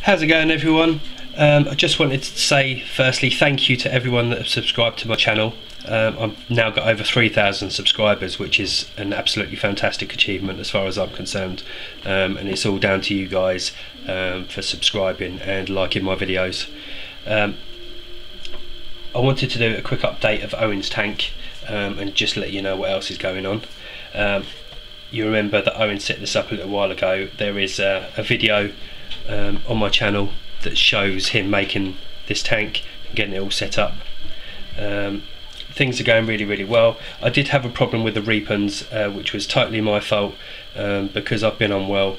How's it going, everyone? I just wanted to say firstly thank you to everyone that have subscribed to my channel. I've now got over 3,000 subscribers, which is an absolutely fantastic achievement as far as I'm concerned, and it's all down to you guys for subscribing and liking my videos. I wanted to do a quick update of Owens' tank and just let you know what else is going on. You remember that Owen set this up a little while ago. There is a video on my channel that shows him making this tank and getting it all set up. Things are going really well. I did have a problem with the repens, which was totally my fault because I've been unwell.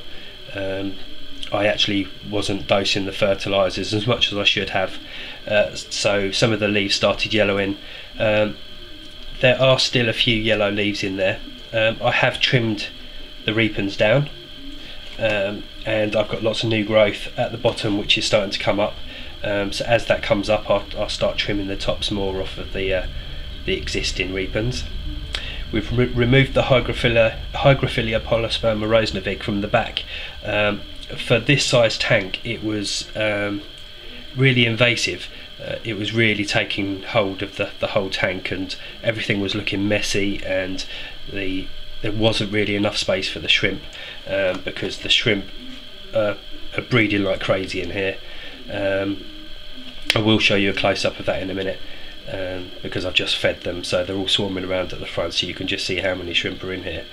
I actually wasn't dosing the fertilizers as much as I should have, so some of the leaves started yellowing. There are still a few yellow leaves in there. I have trimmed the repens down, and I've got lots of new growth at the bottom which is starting to come up, so as that comes up I'll start trimming the tops more off of the existing repens. We've removed the Hmf Polysperma Rosenvig from the back. For this size tank it was really invasive. It was really taking hold of the whole tank, and everything was looking messy, and there wasn't really enough space for the shrimp, because the shrimp are breeding like crazy in here. I will show you a close-up of that in a minute, because I've just fed them, so they're all swarming around at the front, so you can just see how many shrimp are in here.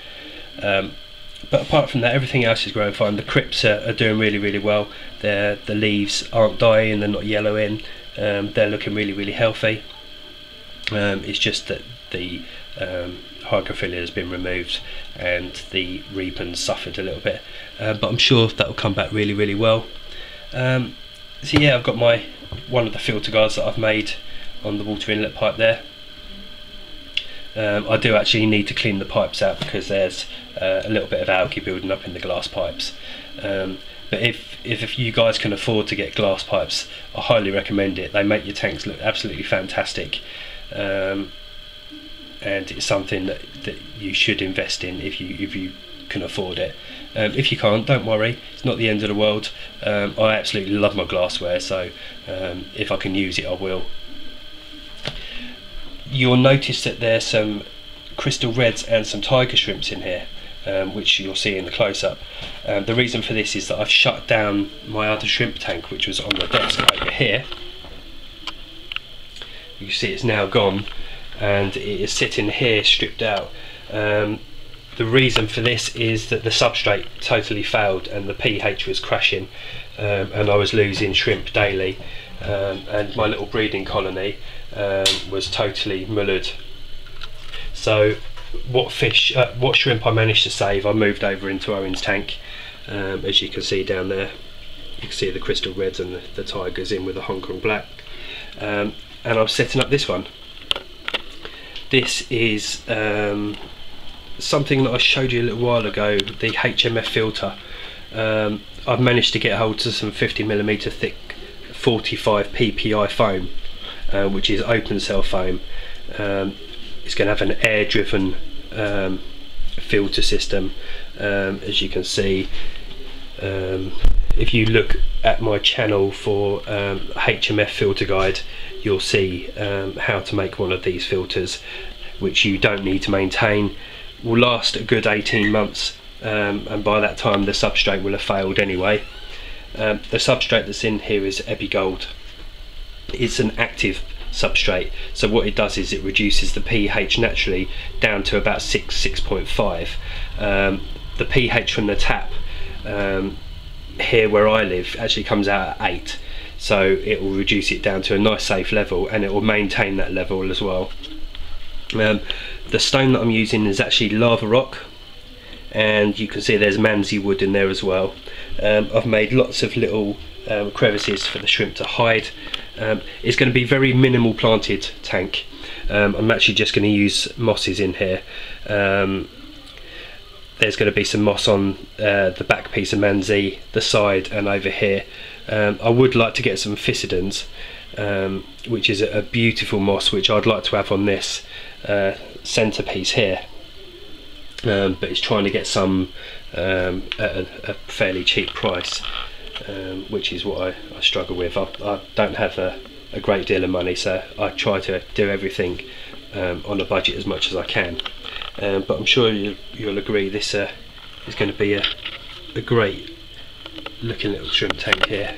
But apart from that, everything else is growing fine. The crypts are doing really well. The leaves aren't dying, they're not yellowing, they're looking really healthy. It's just that the Hmf has been removed and the repens suffered a little bit, but I'm sure that will come back really well. So yeah, I've got one of the filter guards that I've made on the water inlet pipe there. I do actually need to clean the pipes out because there's a little bit of algae building up in the glass pipes, but if you guys can afford to get glass pipes, I highly recommend it. They make your tanks look absolutely fantastic, and it's something that you should invest in if you can afford it. If you can't, don't worry, it's not the end of the world. I absolutely love my glassware, so if I can use it I will. You'll notice that there's some crystal reds and some tiger shrimps in here, which you'll see in the close-up. The reason for this is that I've shut down my other shrimp tank, which was on the desk over here. You can see it's now gone, and it is sitting here stripped out. The reason for this is that the substrate totally failed and the pH was crashing, and I was losing shrimp daily, and my little breeding colony was totally mullered. So what shrimp I managed to save I moved over into Owen's tank. As you can see down there, you can see the crystal reds and the tigers in with the Hong Kong black, and I'm setting up this one. This is something that I showed you a little while ago, the Hmf Filter. I've managed to get hold of some 50mm thick 45 ppi foam, which is open cell foam. It's going to have an air driven filter system. As you can see, if you look at my channel for Hmf filter guide, you'll see how to make one of these filters, which you don't need to maintain, will last a good 18 months, and by that time the substrate will have failed anyway. The substrate that's in here is Epigold. It's an active substrate, so what it does is it reduces the pH naturally down to about 6.5. The pH from the tap here where I live actually comes out at 8, so it will reduce it down to a nice safe level, and it will maintain that level as well. The stone that I'm using is actually lava rock, and you can see there's Manzi wood in there as well. I've made lots of little crevices for the shrimp to hide. It's going to be very minimal planted tank. I'm actually just going to use mosses in here. There's going to be some moss on the back piece of Manzi, the side, and over here. I would like to get some Physidans, which is a beautiful moss which I'd like to have on this centerpiece here, but it's trying to get some at a fairly cheap price. which is what I struggle with. I don't have a great deal of money, so I try to do everything on a budget as much as I can. But I'm sure you'll agree this is going to be a great looking little shrimp tank here.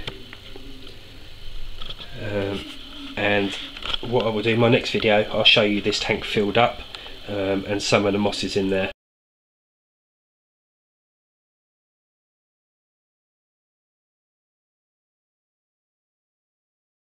And what I will do in my next video, I'll show you this tank filled up and some of the mosses in there,